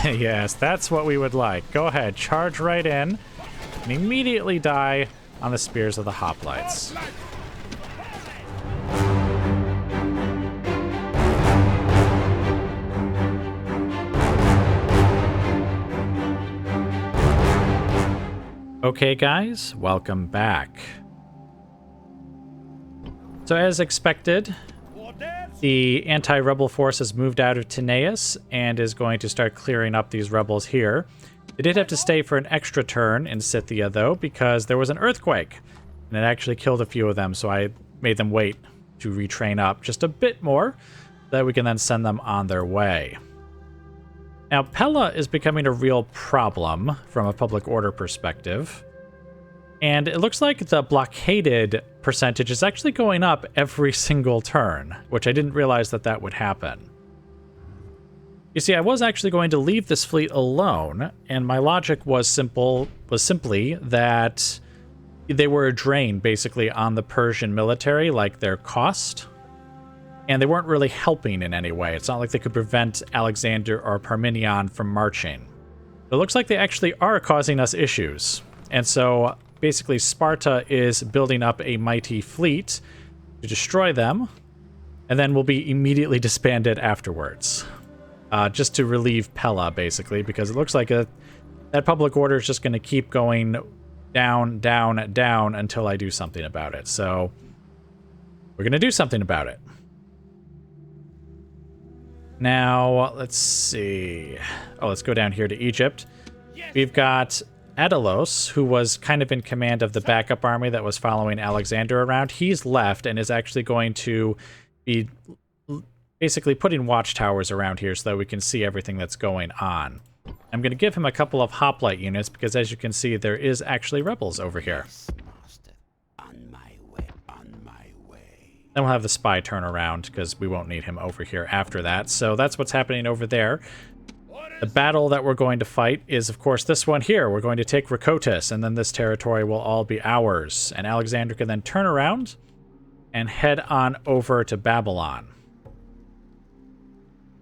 Yes, that's what we would like. Go ahead, charge right in, and immediately die on the spears of the hoplites. Okay, guys, welcome back. So as expected, the anti-rebel force has moved out of Tineus and is going to start clearing up these rebels here. They did have to stay for an extra turn in Scythia, though, because there was an earthquake, and it actually killed a few of them, so I made them wait to retrain up just a bit more, so that we can then send them on their way. Now, Pella is becoming a real problem from a public order perspective. And it looks like the blockaded percentage is actually going up every single turn, which I didn't realize that that would happen. You see, I was actually going to leave this fleet alone, and my logic was simply that they were a drain, basically, on the Persian military, like their cost, and they weren't really helping in any way. It's not like they could prevent Alexander or Parmenion from marching. It looks like they actually are causing us issues, and so basically, Sparta is building up a mighty fleet to destroy them, and then will be immediately disbanded afterwards. Just to relieve Pella, basically, because it looks like that public order is just going to keep going down, down, down until I do something about it. So, we're going to do something about it. Now, let's see. Oh, let's go down here to Egypt. We've got Adelos, who was kind of in command of the backup army that was following Alexander around. He's left and is actually going to be basically putting watchtowers around here so that we can see everything that's going on. I'm going to give him a couple of hoplite units because, as you can see, there is actually rebels over here. Then we'll have the spy turn around because we won't need him over here after that. So that's what's happening over there. The battle that we're going to fight is, of course, this one here. We're going to take Rhacotis, and then this territory will all be ours. And Alexander can then turn around and head on over to Babylon.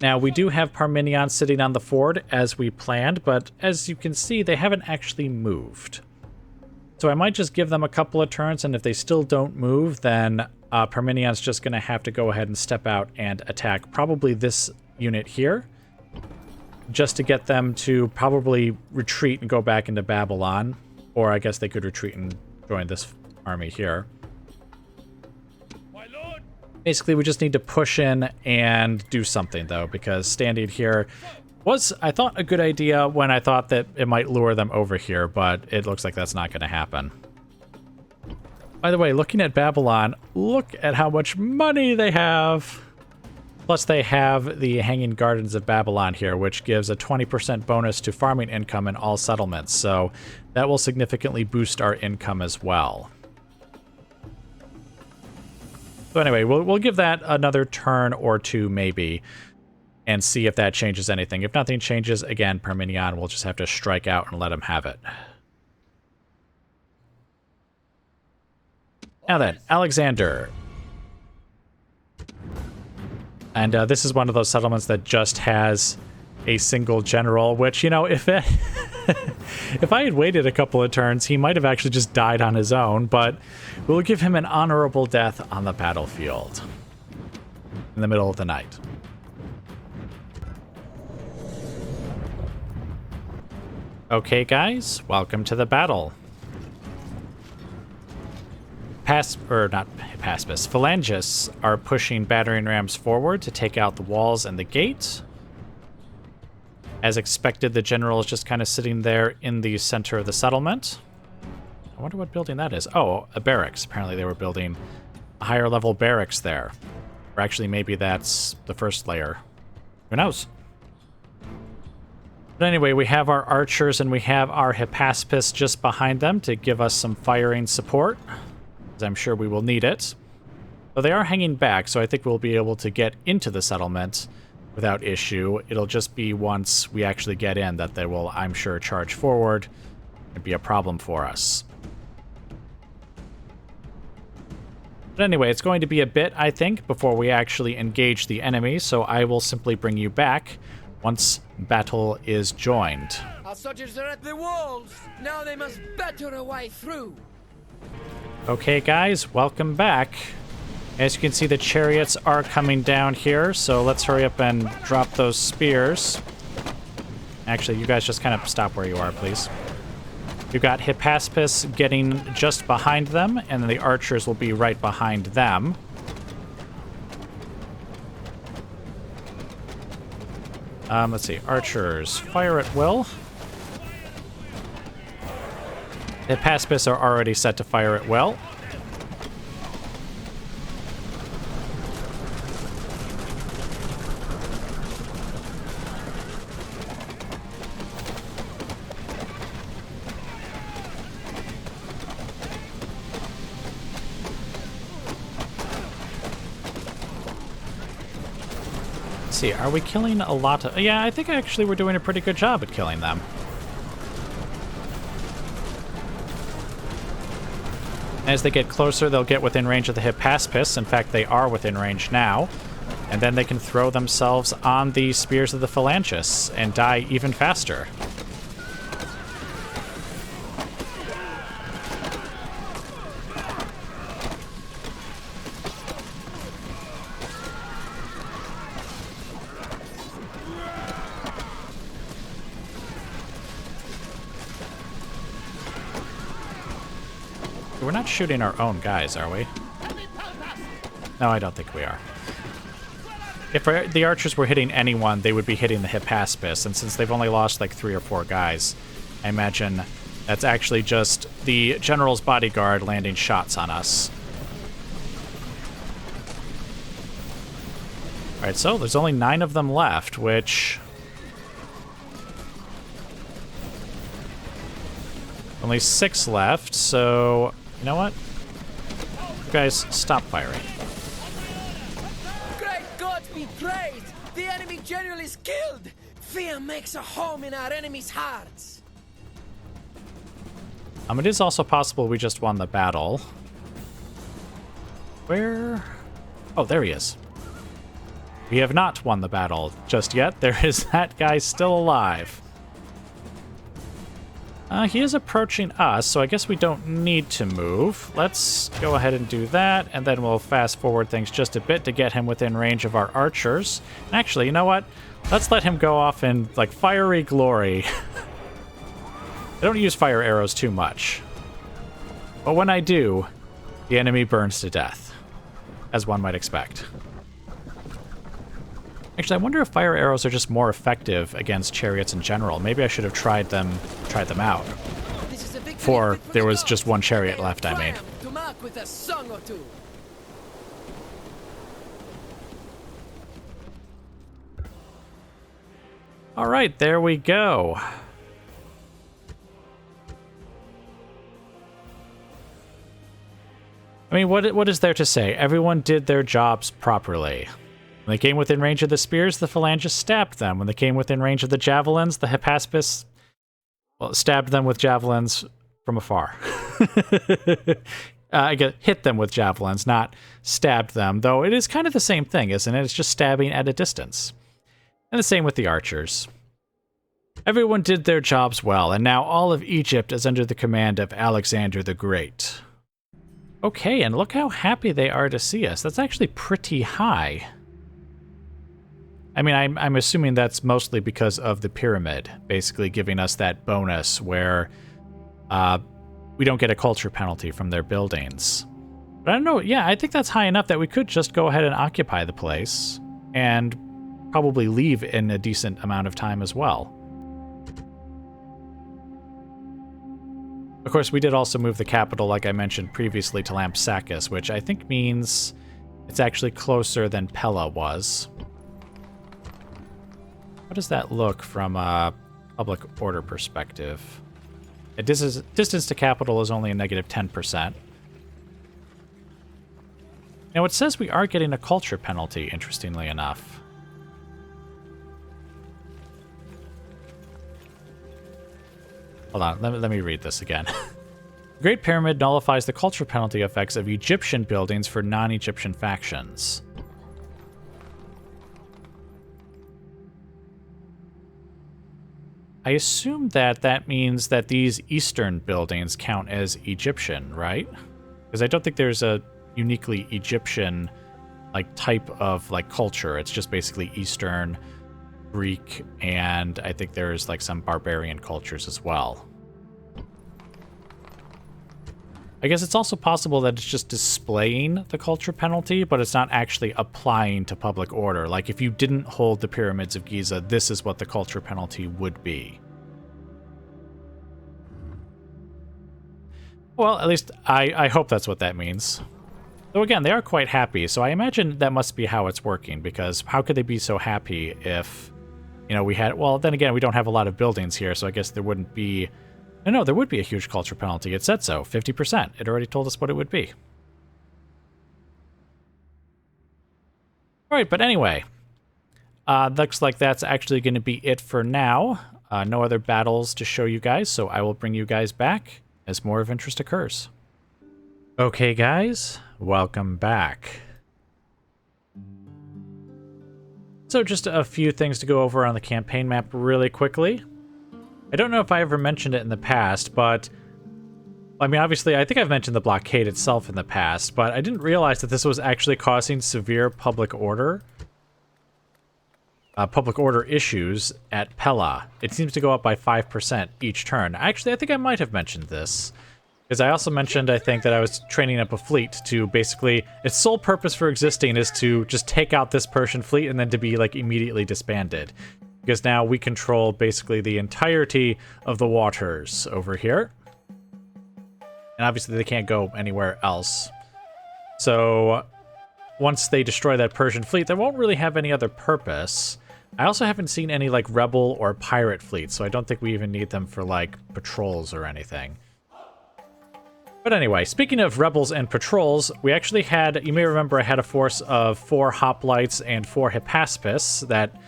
Now, we do have Parmenion sitting on the ford as we planned, but as you can see, they haven't actually moved. So I might just give them a couple of turns, and if they still don't move, then Parmenion's just going to have to go ahead and step out and attack probably this unit here, just to get them to probably retreat and go back into Babylon. Or I guess they could retreat and join this army here. Basically, we just need to push in and do something, though, because standing here was, I thought, a good idea when I thought that it might lure them over here, but it looks like that's not going to happen. By the way, looking at Babylon, look at how much money they have. Plus, they have the Hanging Gardens of Babylon here, which gives a 20% bonus to farming income in all settlements. So that will significantly boost our income as well. So anyway, we'll give that another turn or two maybe, and see if that changes anything. If nothing changes, again, Parmenion will just have to strike out and let him have it. Now then, Alexander. And this is one of those settlements that just has a single general, which, you know, if I had waited a couple of turns, he might have actually just died on his own, but we'll give him an honorable death on the battlefield in the middle of the night. Okay, guys, welcome to the battle. Phalangists are pushing battering rams forward to take out the walls and the gate. As expected, the general is just kind of sitting there in the center of the settlement. I wonder what building that is. Oh, a barracks. Apparently they were building a higher level barracks there. Or actually, maybe that's the first layer. Who knows? But anyway, we have our archers and we have our Hippaspis just behind them to give us some firing support, as I'm sure we will need it. But they are hanging back, so I think we'll be able to get into the settlement without issue. It'll just be once we actually get in that they will, I'm sure, charge forward and be a problem for us. But anyway, it's going to be a bit, I think, before we actually engage the enemy, so I will simply bring you back once battle is joined. Our soldiers are at the walls. Now they must batter a way through. Okay, guys, welcome back. As you can see, the chariots are coming down here, so let's hurry up and drop those spears. Actually, you guys just kind of stop where you are, please. You've got Hippaspis getting just behind them, and then the archers will be right behind them. Let's see. Archers, fire at will. Hippaspis are already set to fire at will. See, are we killing a lot of... Yeah, I think actually we're doing a pretty good job at killing them. As they get closer, they'll get within range of the Hippaspis. In fact, they are within range now. And then they can throw themselves on the spears of the Phalanges and die even faster. We're not shooting our own guys, are we? No, I don't think we are. If the archers were hitting anyone, they would be hitting the Hippaspis, and since they've only lost like 3 or 4 guys, I imagine that's actually just the general's bodyguard landing shots on us. Alright, so there's only 9 of them left, which... Only 6 left, so... You know what? You guys, stop firing. Great God be praised! The enemy general is killed! Fear makes a home in our enemies' hearts! It is also possible we just won the battle. Where? Oh, there he is. We have not won the battle just yet. There is that guy still alive. He is approaching us, so I guess we don't need to move. Let's go ahead and do that, and then we'll fast forward things just a bit to get him within range of our archers. And actually, you know what? Let's let him go off in, like, fiery glory. I don't use fire arrows too much. But when I do, the enemy burns to death, as one might expect. Actually, I wonder if fire arrows are just more effective against chariots in general. Maybe I should have tried them out. Before there was just one chariot left, I mean. All right, there we go. I mean, what is there to say? Everyone did their jobs properly. When they came within range of the spears, the Phalanges stabbed them. When they came within range of the javelins, the Hippaspis, well, stabbed them with javelins from afar. Hit them with javelins, not stabbed them, though it is kind of the same thing, isn't it? It's just stabbing at a distance. And the same with the archers. Everyone did their jobs well, and now all of Egypt is under the command of Alexander the Great. Okay, and look how happy they are to see us. That's actually pretty high. I mean, I'm assuming that's mostly because of the pyramid, basically giving us that bonus where we don't get a culture penalty from their buildings. But I don't know, yeah, I think that's high enough that we could just go ahead and occupy the place and probably leave in a decent amount of time as well. Of course, we did also move the capital, like I mentioned previously, to Lampsacus, which I think means it's actually closer than Pella was. How does that look from a public order perspective? A distance to capital is only a negative 10%. Now, it says we are getting a culture penalty, interestingly enough. Hold on, let me read this again. The Great Pyramid nullifies the culture penalty effects of Egyptian buildings for non-Egyptian factions. I assume that that means that these eastern buildings count as Egyptian, right? Because I don't think there's a uniquely Egyptian like type of like culture. It's just basically Eastern, Greek, and I think there's like some barbarian cultures as well. I guess it's also possible that it's just displaying the culture penalty, but it's not actually applying to public order. Like, if you didn't hold the pyramids of Giza, this is what the culture penalty would be. Well, at least I hope that's what that means. Though again, they are quite happy, so I imagine that must be how it's working, because how could they be so happy if, you know, we had... Well, then again, we don't have a lot of buildings here, so I guess there wouldn't be... No, there would be a huge culture penalty. It said so, 50%. It already told us what it would be. Alright, but anyway. Looks like that's actually going to be it for now. No other battles to show you guys, so I will bring you guys back as more of interest occurs. Okay, guys. Welcome back. So just a few things to go over on the campaign map really quickly. I don't know if I ever mentioned it in the past, but I mean, obviously, I think I've mentioned the blockade itself in the past, but I didn't realize that this was actually causing severe public order issues at Pella. It seems to go up by 5% each turn. Actually, I think I might have mentioned this, because I also mentioned, I think, that I was training up a fleet to basically, its sole purpose for existing is to just take out this Persian fleet and then to be like immediately disbanded. Because now we control basically the entirety of the waters over here. And obviously they can't go anywhere else. So once they destroy that Persian fleet, they won't really have any other purpose. I also haven't seen any like rebel or pirate fleets, so I don't think we even need them for like patrols or anything. But anyway, speaking of rebels and patrols, we actually had, you may remember I had a force of 4 hoplites and 4 hippaspis that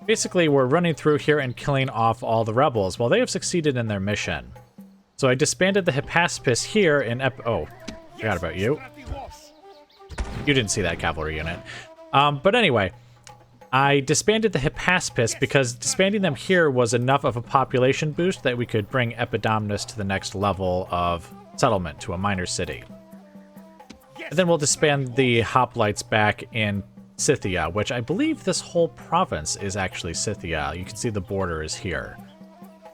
basically we're running through here and killing off all the rebels. Well, they have succeeded in their mission. So I disbanded the hippaspis here in oh, forgot about you. You didn't see that cavalry unit. But anyway, I disbanded the hippaspis because disbanding them here was enough of a population boost that we could bring Epidaurus to the next level of settlement, to a minor city. And then we'll disband the hoplites back in Scythia, which I believe this whole province is actually Scythia. You can see the border is here.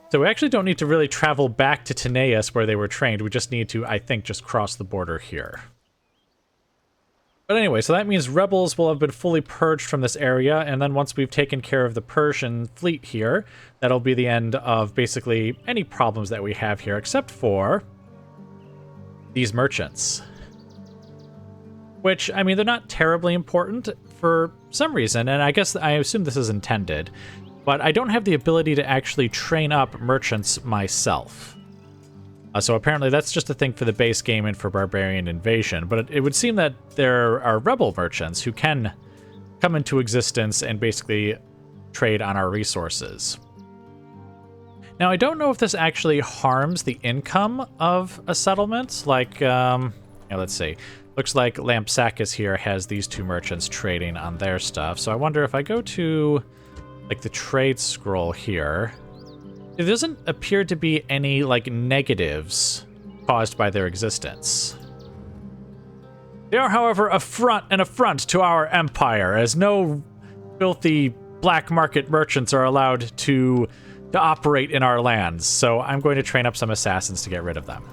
So we actually don't need to really travel back to Tanais where they were trained. We just need to, I think, just cross the border here. But anyway, so that means rebels will have been fully purged from this area, and then once we've taken care of the Persian fleet here, that'll be the end of basically any problems that we have here, except for these merchants. Which, I mean, they're not terribly important for some reason, and I guess I assume this is intended, but I don't have the ability to actually train up merchants myself. So apparently that's just a thing for the base game and for Barbarian Invasion, but it would seem that there are rebel merchants who can come into existence and basically trade on our resources. Now, I don't know if this actually harms the income of a settlement, like, yeah, let's see. Looks like Lampsacus here has these 2 merchants trading on their stuff. So I wonder if I go to, like, the trade scroll here. There doesn't appear to be any, like, negatives caused by their existence. They are, however, an affront to our empire, as no filthy black market merchants are allowed to operate in our lands. So I'm going to train up some assassins to get rid of them.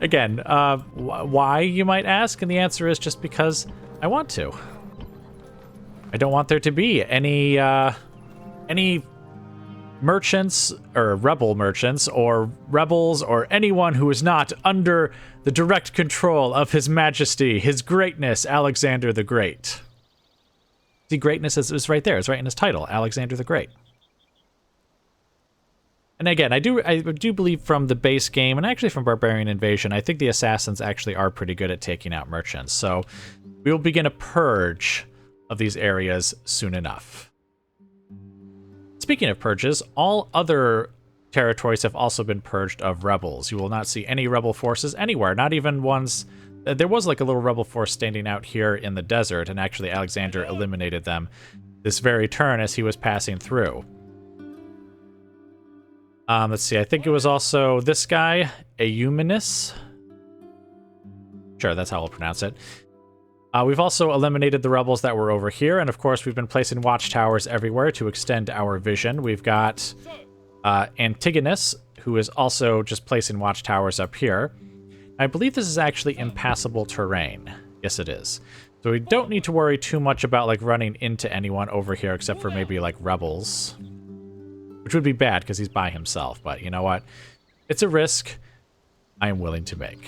Again, why, you might ask? And the answer is just because I want to. I don't want there to be any merchants, or rebel merchants, or rebels, or anyone who is not under the direct control of His Majesty, His Greatness, Alexander the Great. See, greatness is right there. It's right in his title, Alexander the Great. And again, I do believe from the base game, and actually from Barbarian Invasion, I think the assassins actually are pretty good at taking out merchants. So we will begin a purge of these areas soon enough. Speaking of purges, all other territories have also been purged of rebels. You will not see any rebel forces anywhere, not even ones... There was like a little rebel force standing out here in the desert, and actually Alexander eliminated them this very turn as he was passing through. Let's see, I think it was also this guy, Eumenes. Sure, that's how we'll pronounce it. We've also eliminated the rebels that were over here, and of course we've been placing watchtowers everywhere to extend our vision. We've got Antigonus, who is also just placing watchtowers up here. I believe this is actually impassable terrain. Yes, it is. So we don't need to worry too much about like running into anyone over here, except for maybe like rebels. Which would be bad because he's by himself, but you know what? It's a risk I am willing to make.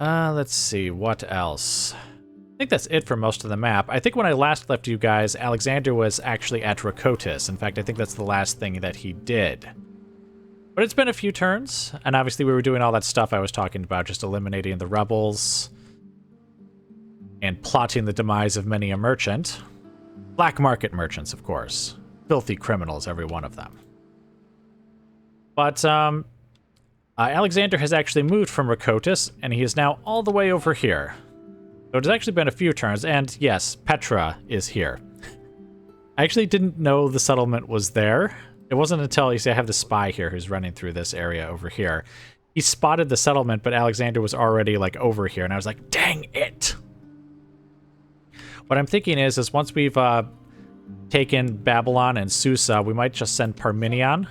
Let's see, what else? I think that's it for most of the map. I think when I last left you guys, Alexander was actually at Rhacotis. In fact, I think that's the last thing that he did. But it's been a few turns, and obviously we were doing all that stuff I was talking about, just eliminating the rebels and plotting the demise of many a merchant. Black market merchants, of course. Filthy criminals, every one of them. But, Alexander has actually moved from Rhacotis, and he is now all the way over here. So it's actually been a few turns, and yes, Petra is here. I actually didn't know the settlement was there. It wasn't until, you see, I have the spy here who's running through this area over here. He spotted the settlement, but Alexander was already, like, over here, and I was like, dang it! What I'm thinking is once we've taken Babylon and Susa, we might just send Parmenion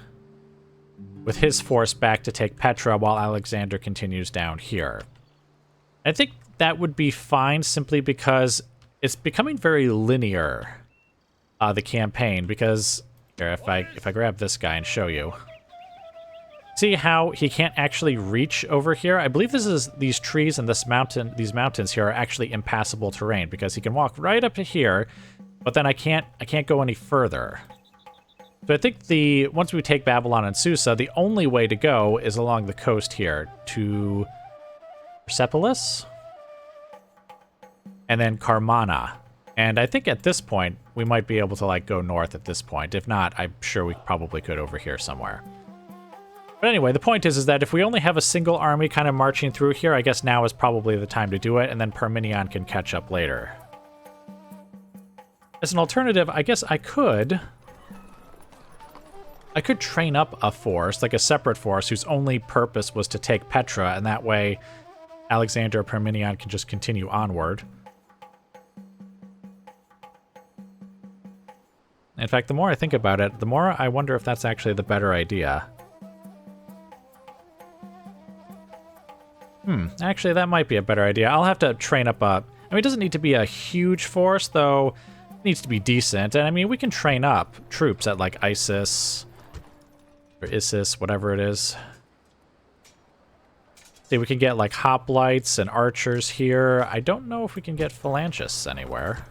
with his force back to take Petra while Alexander continues down here. I think that would be fine simply because it's becoming very linear, the campaign, because here, if I grab this guy and show you. See how he can't actually reach over here? I believe these trees and these mountains here are actually impassable terrain because he can walk right up to here, but then I can't go any further. So I think once we take Babylon and Susa, the only way to go is along the coast here to Persepolis and then Carmana. And I think at this point we might be able to like go north at this point. If not, I'm sure we probably could over here somewhere. But anyway, the point is that if we only have a single army kind of marching through here, I guess now is probably the time to do it, and then Parmenion can catch up later. As an alternative, I guess I could train up a force, like a separate force, whose only purpose was to take Petra, and that way Alexander Parmenion can just continue onward. In fact, the more I think about it, the more I wonder if that's actually the better idea. Actually, that might be a better idea. I'll have to train up I mean, it doesn't need to be a huge force, though. It needs to be decent. And I mean, we can train up troops at, like, Isis, or Isis, whatever it is. See, we can get, like, hoplites and archers here. I don't know if we can get phalangists anywhere.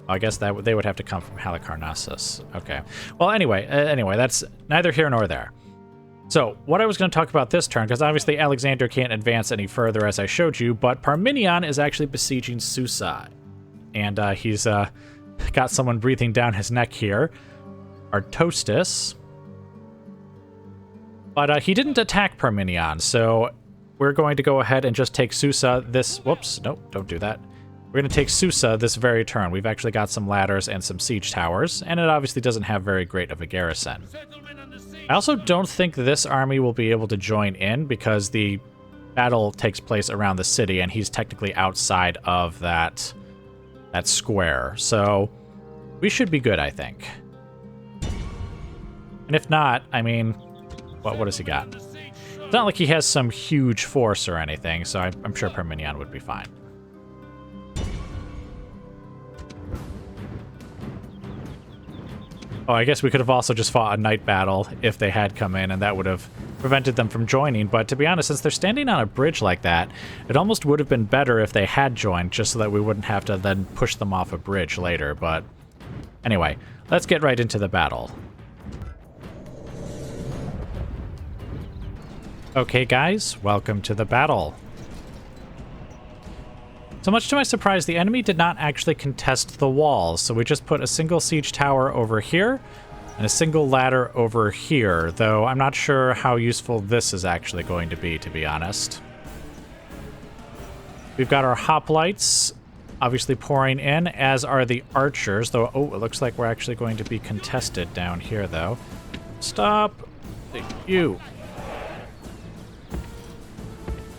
I guess that they would have to come from Halicarnassus. Okay. Well, anyway, that's neither here nor there. So, what I was going to talk about this turn, because obviously Alexander can't advance any further, as I showed you, but Parmenion is actually besieging Susa. And he's got someone breathing down his neck here. Rhacotis. But he didn't attack Parmenion, so we're going to go ahead and just take Susa this... Whoops, nope, don't do that. We're going to take Susa this very turn. We've actually got some ladders and some siege towers, and it obviously doesn't have very great of a garrison. I also don't think this army will be able to join in because the battle takes place around the city, and he's technically outside of that square. So we should be good, I think. And if not, I mean, what has he got? It's not like he has some huge force or anything, so I'm sure Parmenion would be fine. Oh, I guess we could have also just fought a night battle if they had come in, and that would have prevented them from joining. But to be honest, since they're standing on a bridge like that, it almost would have been better if they had joined, just so that we wouldn't have to then push them off a bridge later. But anyway, let's get right into the battle. Okay, guys, welcome to the battle. So much to my surprise, the enemy did not actually contest the walls, so we just put a single siege tower over here and a single ladder over here, though I'm not sure how useful this is actually going to be honest. We've got our hoplites obviously pouring in, as are the archers, though. Oh, it looks like we're actually going to be contested down here, though. Stop! You!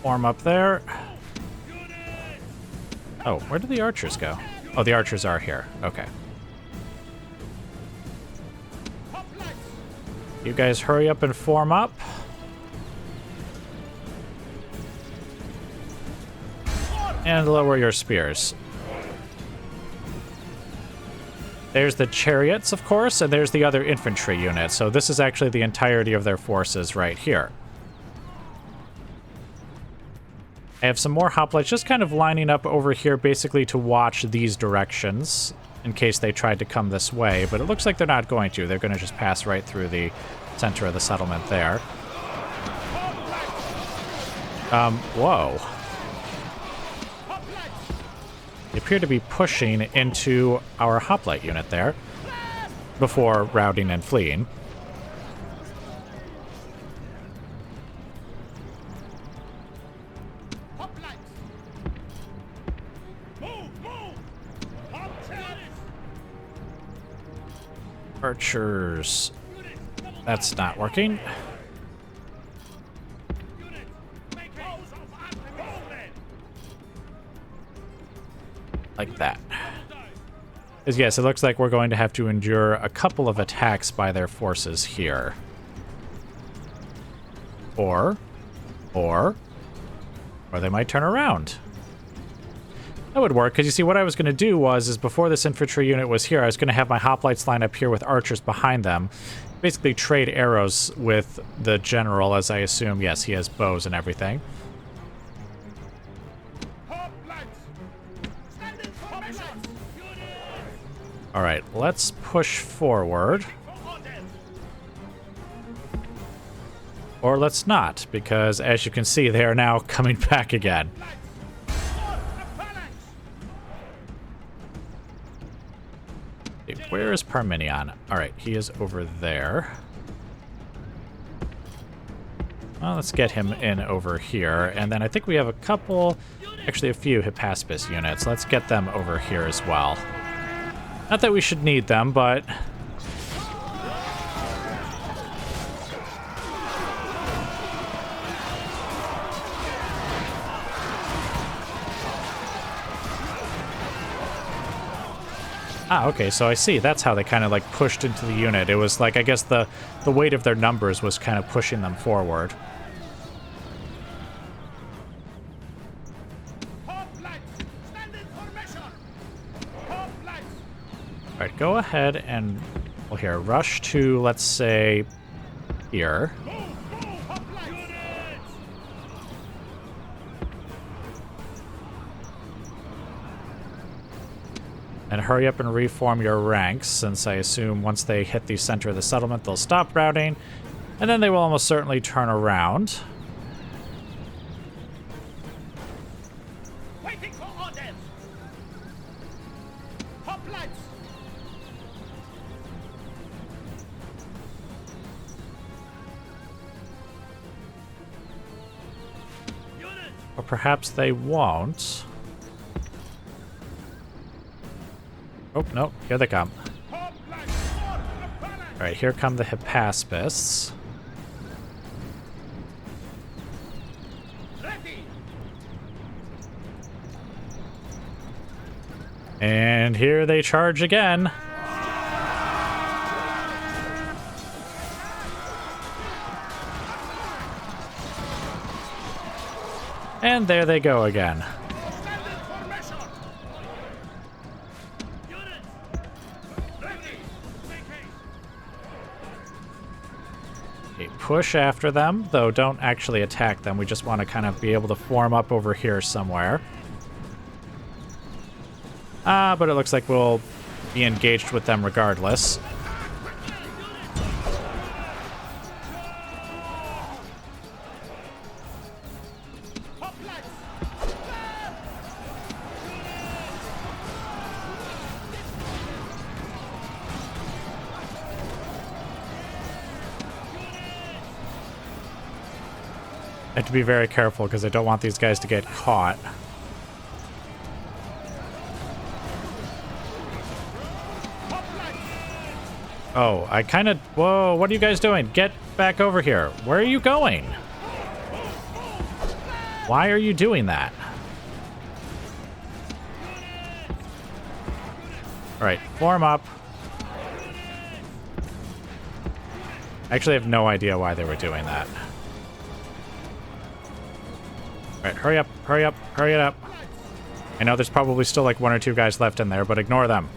Form up there. Oh, where did the archers go? Oh, the archers are here. Okay. You guys hurry up and form up. And lower your spears. There's the chariots, of course, and there's the other infantry units. So this is actually the entirety of their forces right here. I have some more hoplites just kind of lining up over here basically to watch these directions in case they tried to come this way, but it looks like they're not going to. They're going to just pass right through the center of the settlement there. Whoa. They appear to be pushing into our hoplite unit there before routing and fleeing. Archers. That's not working. Like that. As yes, it looks like we're going to have to endure a couple of attacks by their forces here. Or they might turn around. That would work, because you see, what I was going to do is before this infantry unit was here, I was going to have my hoplites line up here with archers behind them. Basically trade arrows with the general, as I assume, yes, he has bows and everything. Alright, let's push forward. Or let's not, because as you can see, they are now coming back again. Where is Parmenion? Alright, he is over there. Well, let's get him in over here. And then I think we have a couple, actually a few Hippaspis units. Let's get them over here as well. Not that we should need them, but... Ah, okay, so I see. That's how they kind of, like, pushed into the unit. It was, like, I guess the weight of their numbers was kind of pushing them forward. Alright, go ahead and, well, here, rush to, let's say, here. And hurry up and reform your ranks, since I assume once they hit the center of the settlement, they'll stop routing, and then they will almost certainly turn around. Waiting for orders. Hoplites. Or perhaps they won't. Oh, no, here they come. Alright, here come the Hippaspists. And here they charge again. And there they go again. Push after them, though don't actually attack them. We just want to kind of be able to form up over here somewhere. But it looks like we'll be engaged with them regardless. I have to be very careful because I don't want these guys to get caught. Oh, I kind of... Whoa, what are you guys doing? Get back over here. Where are you going? Why are you doing that? All right, form up. I actually have no idea why they were doing that. All right, hurry up, hurry up, hurry it up. I know there's probably still like 1 or 2 guys left in there, but ignore them.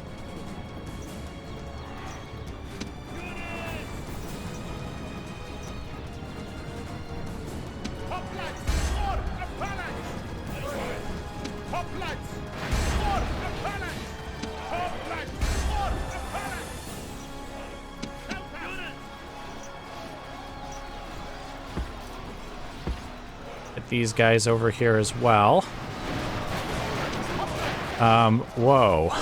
These guys over here as well. Whoa.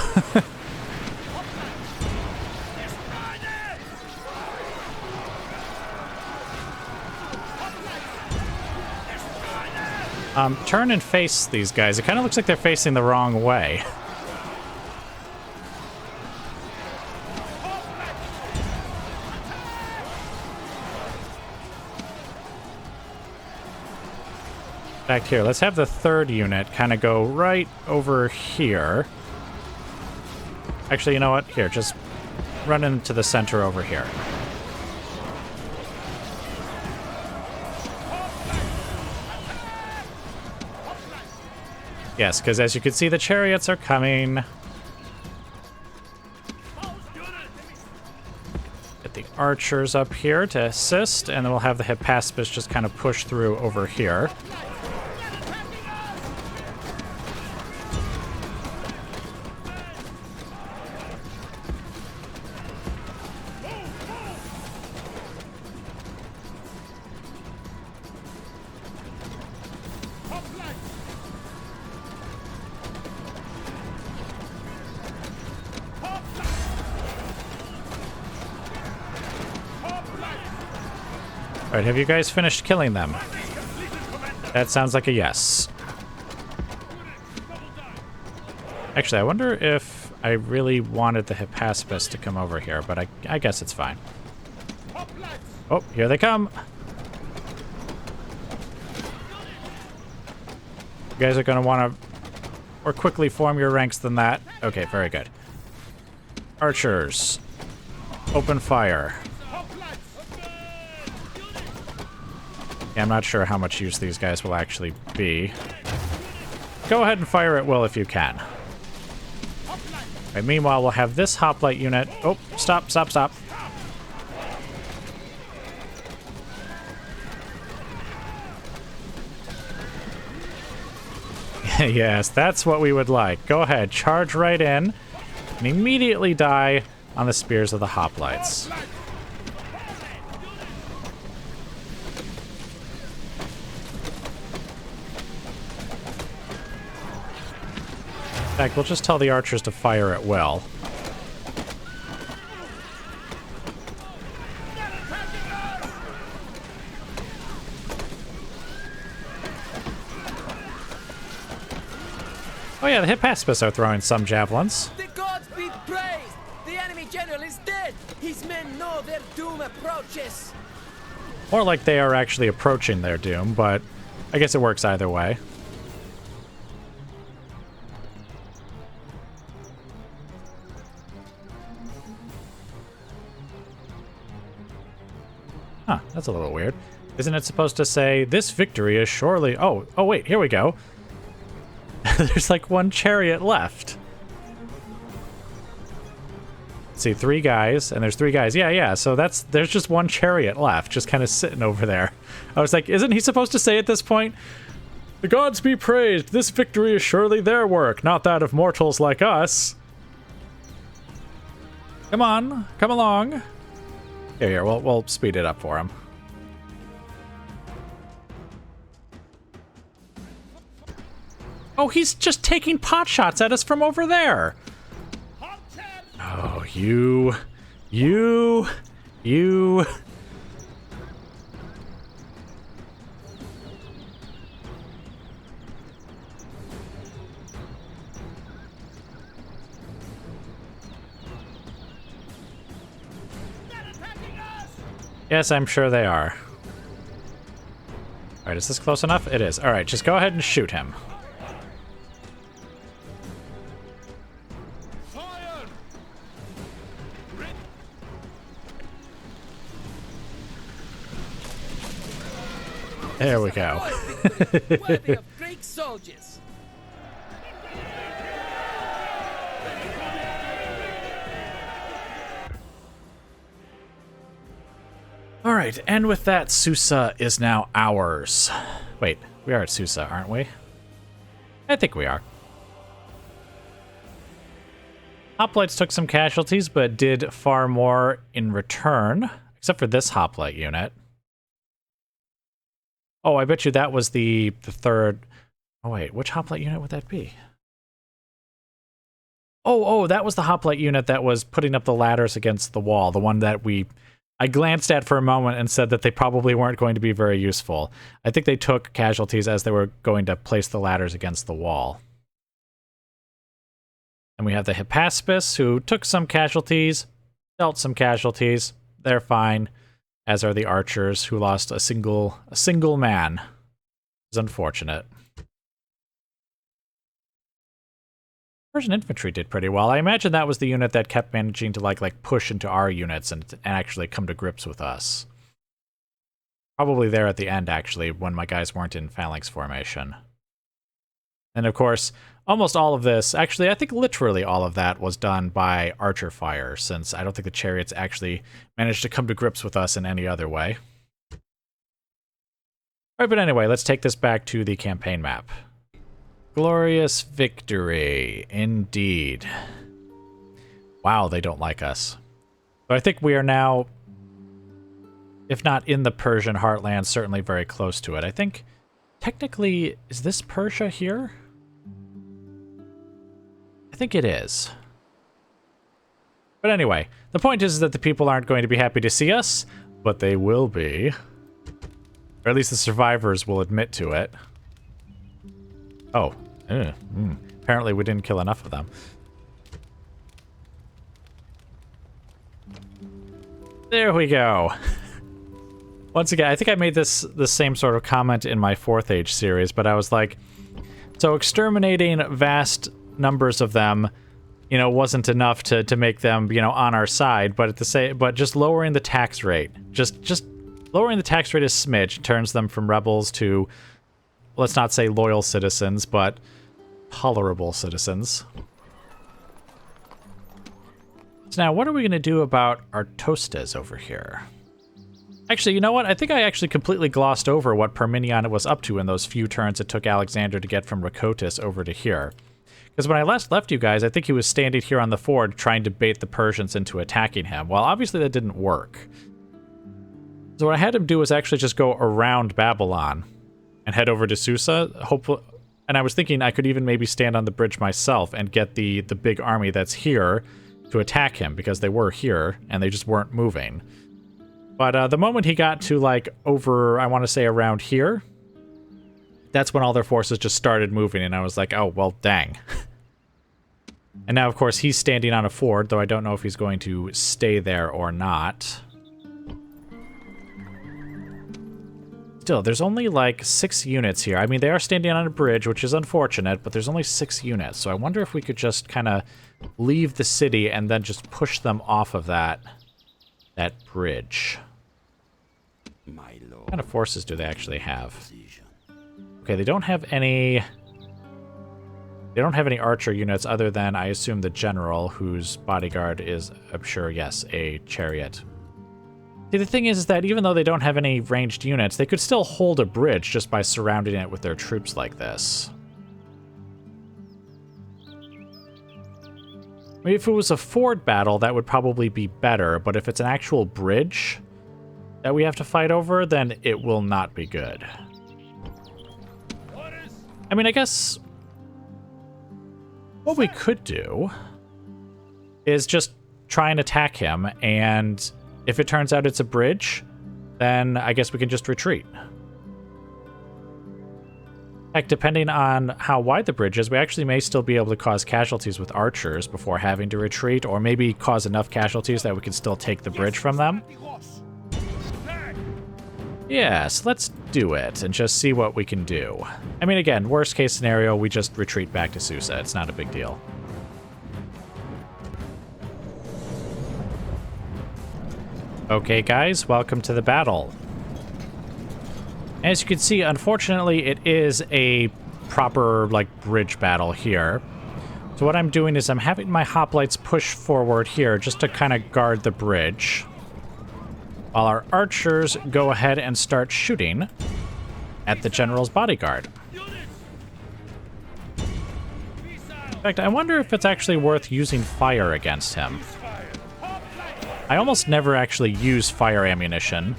Turn and face these guys. It kind of looks like they're facing the wrong way. Back here. Let's have the 3rd unit kind of go right over here. Actually, you know what? Here, just run into the center over here. Yes, because as you can see, the chariots are coming. Get the archers up here to assist, and then we'll have the Hippaspis just kind of push through over here. Alright, have you guys finished killing them? That sounds like a yes. Actually, I wonder if I really wanted the Hippaspis to come over here, but I guess it's fine. Oh, here they come! You guys are going to want to more quickly form your ranks than that. Okay, very good. Archers. Open fire. Yeah, I'm not sure how much use these guys will actually be. Go ahead and fire at will if you can. Right, meanwhile, we'll have this hoplite unit... Oh, stop, stop, stop. Yes, that's what we would like. Go ahead, charge right in, and immediately die on the spears of the hoplites. In fact, we'll just tell the archers to fire at will. Oh yeah, the Hippaspis are throwing some javelins. The gods be praised! The enemy general is dead! His men know their doom approaches! More like they are actually approaching their doom, but I guess it works either way. Huh, that's a little weird. Isn't it supposed to say, this victory is surely... Oh, wait, here we go. There's like 1 chariot left. See, 3 guys, and there's 3 guys. Yeah, so there's just 1 chariot left, just kind of sitting over there. I was like, isn't he supposed to say at this point, the gods be praised, this victory is surely their work, not that of mortals like us. Come on, come along. Here, we'll speed it up for him. Oh, he's just taking pot shots at us from over there. Oh, you. Yes, I'm sure they are. Alright, is this close enough? It is. Alright, just go ahead and shoot him. There we go. Worthy of Greek soldiers. Alright, and with that, Susa is now ours. Wait, we are at Susa, aren't we? I think we are. Hoplites took some casualties, but did far more in return, except for this hoplite unit. Oh, I bet you that was the third... Oh, wait, which hoplite unit would that be? Oh, that was the hoplite unit that was putting up the ladders against the wall, the one that I glanced at for a moment and said that they probably weren't going to be very useful. I think they took casualties as they were going to place the ladders against the wall. And we have the Hippaspis, who took some casualties, dealt some casualties. They're fine. As are the archers, who lost a single man. It's unfortunate. Persian infantry did pretty well. I imagine that was the unit that kept managing to like push into our units and actually come to grips with us. Probably there at the end, actually, when my guys weren't in phalanx formation. And of course, almost all of this, actually, I think literally all of that was done by archer fire, since I don't think the chariots actually managed to come to grips with us in any other way. Alright, but anyway, let's take this back to the campaign map. Glorious victory, indeed. Wow, they don't like us. So I think we are now, if not in the Persian heartland, certainly very close to it. I think, technically, is this Persia here? I think it is. But anyway, the point is that the people aren't going to be happy to see us, but they will be. Or at least the survivors will admit to it. Oh. Apparently we didn't kill enough of them. There we go. Once again, I think I made the same sort of comment in my 4th Age series, but I was like, so exterminating vast numbers of them, wasn't enough to make them, on our side, but but just lowering the tax rate, just lowering the tax rate a smidge turns them from rebels to, let's not say loyal citizens, but tolerable citizens. So now, what are we going to do about our Tostes over here? Actually, you know what? I think I actually completely glossed over what Parmenion was up to in those few turns it took Alexander to get from Rhacotis over to here. Because when I last left you guys, I think he was standing here on the ford trying to bait the Persians into attacking him. Well, obviously that didn't work. So what I had him do was actually just go around Babylon and head over to Susa, hopefully. And I was thinking I could even maybe stand on the bridge myself and get the big army that's here to attack him, because they were here and they just weren't moving. But the moment he got to over, I want to say around here, that's when all their forces just started moving, and I was like, oh, well, dang. And now, of course, he's standing on a ford, though I don't know if he's going to stay there or not. Still, there's only 6 units here. I mean, they are standing on a bridge, which is unfortunate, but there's only 6 units. So I wonder if we could just kind of leave the city and then just push them off of that bridge. What kind of forces do they actually have? Okay, they don't have any... They don't have any archer units other than, I assume, the general, whose bodyguard is, I'm sure, yes, a chariot. See, the thing is that even though they don't have any ranged units, they could still hold a bridge just by surrounding it with their troops like this. I mean, if it was a ford battle, that would probably be better, but if it's an actual bridge that we have to fight over, then it will not be good. I mean, I guess what we could do is just try and attack him, and if it turns out it's a bridge, then I guess we can just retreat. Heck, depending on how wide the bridge is, we actually may still be able to cause casualties with archers before having to retreat, or maybe cause enough casualties that we can still take the bridge from them. Yes, let's do it and just see what we can do. I mean, again, worst case scenario, we just retreat back to Susa. It's not a big deal. Okay, guys, welcome to the battle. As you can see, unfortunately, it is a proper, like, bridge battle here. So what I'm doing is I'm having my hoplites push forward here just to kind of guard the bridge, while our archers go ahead and start shooting at the general's bodyguard. In fact, I wonder if it's actually worth using fire against him. I almost never actually use fire ammunition.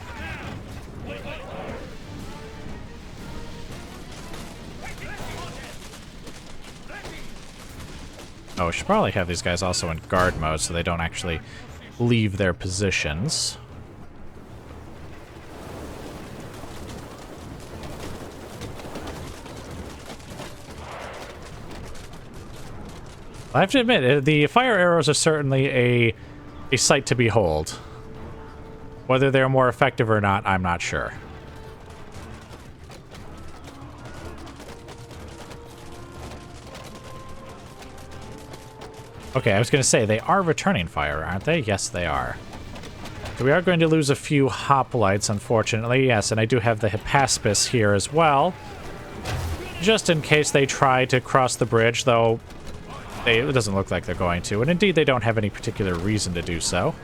Oh, we should probably have these guys also in guard mode so they don't actually leave their positions. I have to admit, the fire arrows are certainly a sight to behold. Whether they're more effective or not, I'm not sure. Okay, I was going to say, they are returning fire, aren't they? Yes, they are. So we are going to lose a few hoplites, unfortunately. Yes, and I do have the Hippaspis here as well. Just in case they try to cross the bridge, though it doesn't look like they're going to. And indeed, they don't have any particular reason to do so.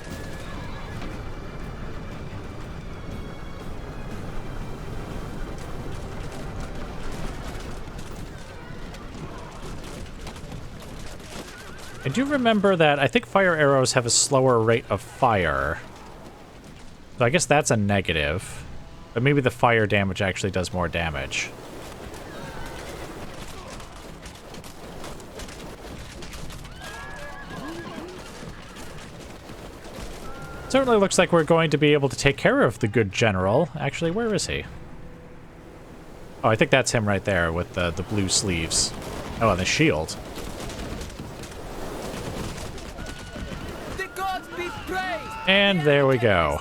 I do remember that I think fire arrows have a slower rate of fire. So I guess that's a negative. But maybe the fire damage actually does more damage. Certainly looks like we're going to be able to take care of the good general. Actually, where is he? Oh, I think that's him right there with the blue sleeves. Oh, and the shield. And there we go.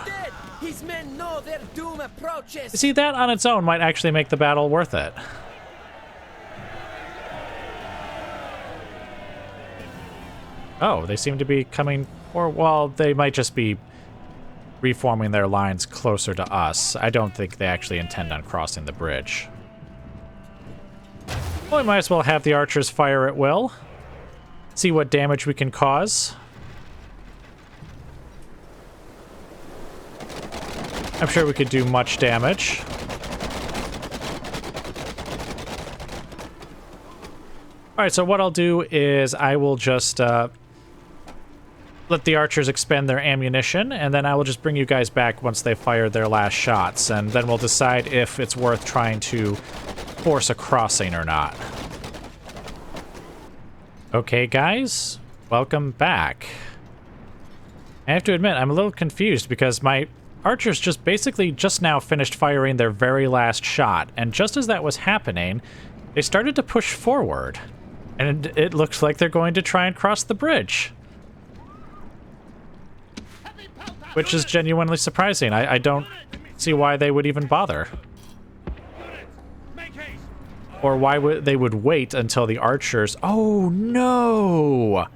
His men know their doom approaches. See, that on its own might actually make the battle worth it. Oh, they seem to be coming, or, well, they might just be reforming their lines closer to us. I don't think they actually intend on crossing the bridge. Well, we might as well have the archers fire at will. See what damage we can cause. I'm sure we could do much damage. Alright, so what I'll do is I will just let the archers expend their ammunition, and then I will just bring you guys back once they fired their last shots, and then we'll decide if it's worth trying to force a crossing or not. Okay, guys, welcome back. I have to admit, I'm a little confused because my archers just now finished firing their very last shot, and just as that was happening, they started to push forward, and it looks like they're going to try and cross the bridge. Which is genuinely surprising. I don't see why they would even bother. Or why they would wait until the archers... Oh, no!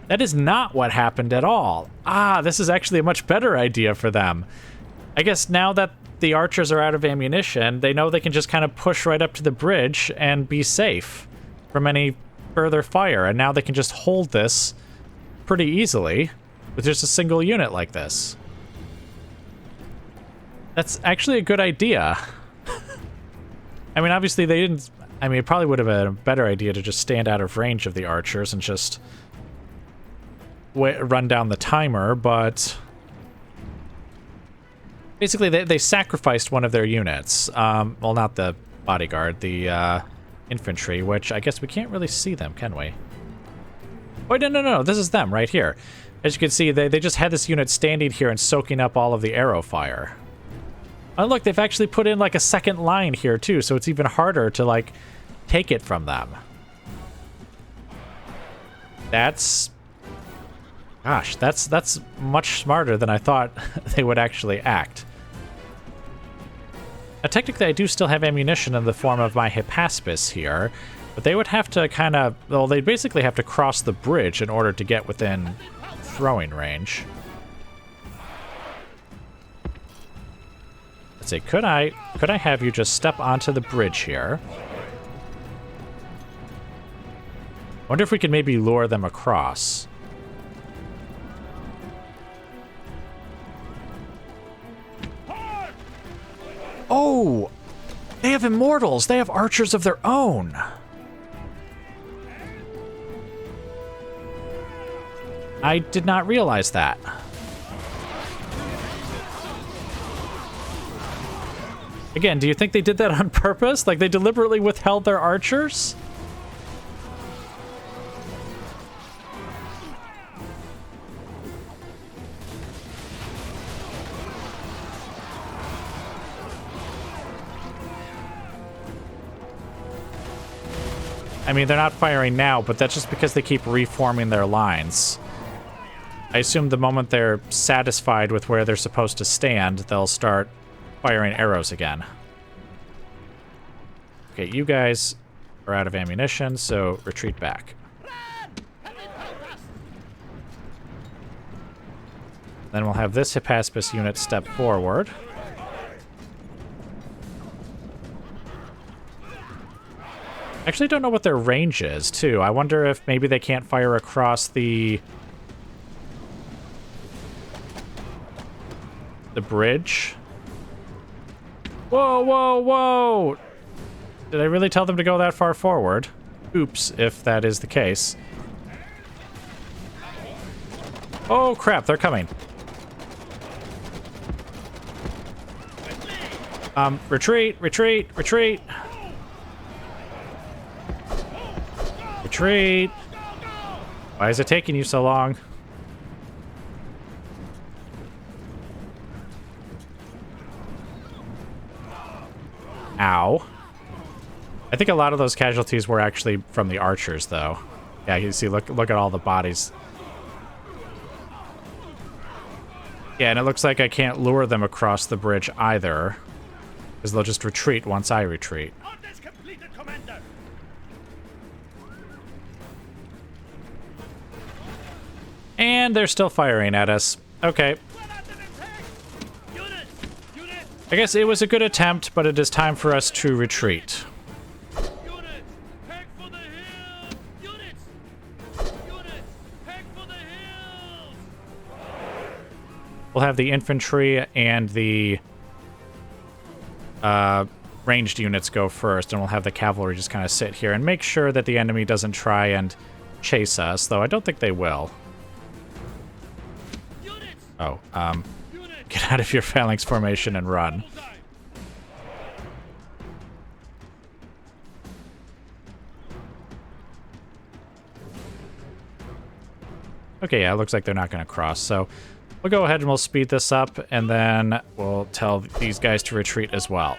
That is not what happened at all. Ah, this is actually a much better idea for them. I guess now that the archers are out of ammunition, they know they can just kind of push right up to the bridge and be safe from any further fire. And now they can just hold this pretty easily with just a single unit like this. That's actually a good idea. I mean, obviously they didn't... I mean, it probably would have been a better idea to just stand out of range of the archers and just run down the timer, but basically they sacrificed one of their units. Well, not the bodyguard, the infantry, which I guess we can't really see them, can we? Wait, no, this is them right here. As you can see, they just had this unit standing here and soaking up all of the arrow fire. Oh, look, they've actually put in like a second line here too, so it's even harder to like take it from them. That's... Gosh, that's much smarter than I thought they would actually act. Now, technically, I do still have ammunition in the form of my Hippaspis here, but they would have to kind of... Well, they'd basically have to cross the bridge in order to get within throwing range. Let's see, could I have you just step onto the bridge here? Wonder if we could maybe lure them across. Oh! They have immortals! They have archers of their own! I did not realize that. Again, do you think they did that on purpose? Like, they deliberately withheld their archers? I mean, they're not firing now, but that's just because they keep reforming their lines. I assume the moment they're satisfied with where they're supposed to stand, they'll start firing arrows again. Okay, you guys are out of ammunition, so retreat back. Then we'll have this Hippaspis unit step forward. Actually, I don't know what their range is, too. I wonder if maybe they can't fire across the bridge. Whoa, whoa, whoa! Did I really tell them to go that far forward? Oops, if that is the case. Oh, crap, they're coming. Retreat, retreat, retreat! Retreat! Why is it taking you so long? Ow. I think a lot of those casualties were actually from the archers, though. Yeah, you see, look at all the bodies. Yeah, and it looks like I can't lure them across the bridge either, because they'll just retreat once I retreat. And they're still firing at us. Okay. I guess it was a good attempt, but it is time for us to retreat. We'll have the infantry and the ranged units go first, and we'll have the cavalry just kind of sit here and make sure that the enemy doesn't try and chase us, though I don't think they will. Oh, get out of your phalanx formation and run. Okay, yeah, it looks like they're not going to cross, so we'll go ahead and we'll speed this up, and then we'll tell these guys to retreat as well.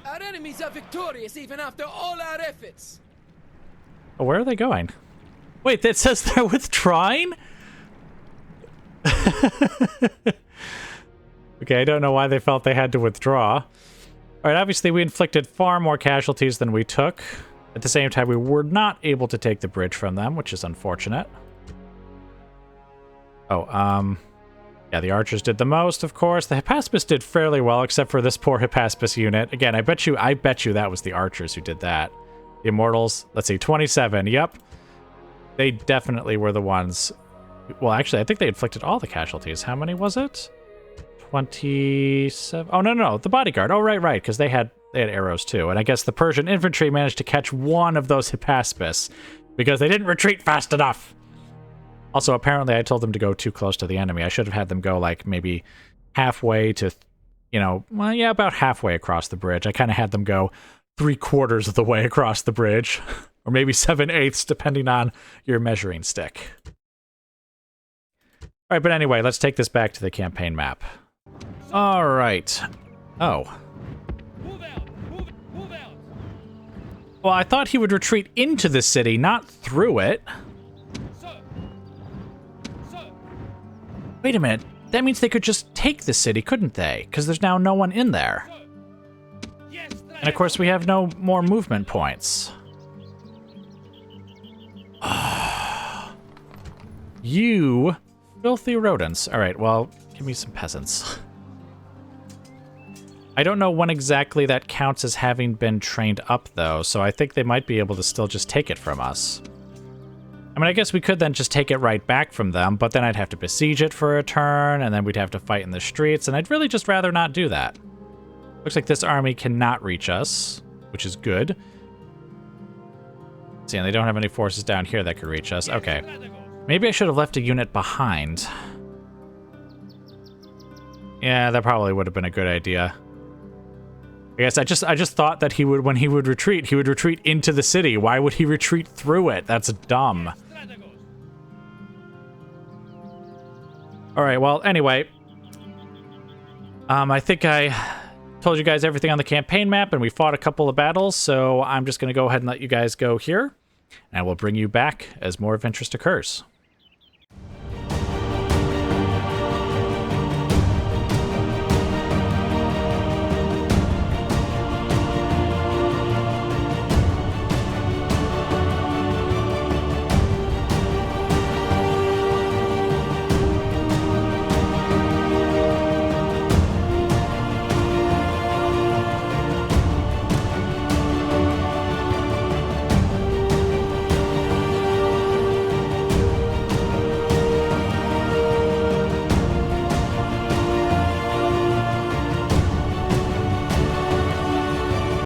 Our enemies are victorious even after all our efforts. Oh, where are they going? Wait, that says they're withdrawing? Okay, I don't know why they felt they had to withdraw. Alright, obviously we inflicted far more casualties than we took. At the same time, we were not able to take the bridge from them, which is unfortunate. Oh, yeah, the archers did the most, of course. The Hippaspis did fairly well, except for this poor Hippaspis unit. Again, I bet you that was the archers who did that. The immortals, let's see, 27, yep. They definitely were the ones. Well, actually, I think they inflicted all the casualties. How many was it? 27. Oh, no, the bodyguard. Oh, right, because they had arrows too. And I guess the Persian infantry managed to catch one of those Hippaspis because they didn't retreat fast enough. Also, apparently I told them to go too close to the enemy. I should have had them go like maybe halfway to, well, yeah, about halfway across the bridge. I kind of had them go 3/4 of the way across the bridge, or maybe 7/8, depending on your measuring stick. All right, but anyway, let's take this back to the campaign map. All right. Oh. Well, I thought he would retreat into the city, not through it. Wait a minute. That means they could just take the city, couldn't they? Because there's now no one in there. And of course, we have no more movement points. You filthy rodents. All right, well, give me some peasants. I don't know when exactly that counts as having been trained up, though, so I think they might be able to still just take it from us. I mean, I guess we could then just take it right back from them, but then I'd have to besiege it for a turn, and then we'd have to fight in the streets, and I'd really just rather not do that. Looks like this army cannot reach us, which is good. See, and they don't have any forces down here that could reach us. Okay. Maybe I should have left a unit behind. Yeah, that probably would have been a good idea. I guess I just thought that he would, when he would retreat into the city. Why would he retreat through it? That's dumb. All right, well, anyway. I think I told you guys everything on the campaign map, and we fought a couple of battles, so I'm just going to go ahead and let you guys go here, and I will bring you back as more of interest occurs.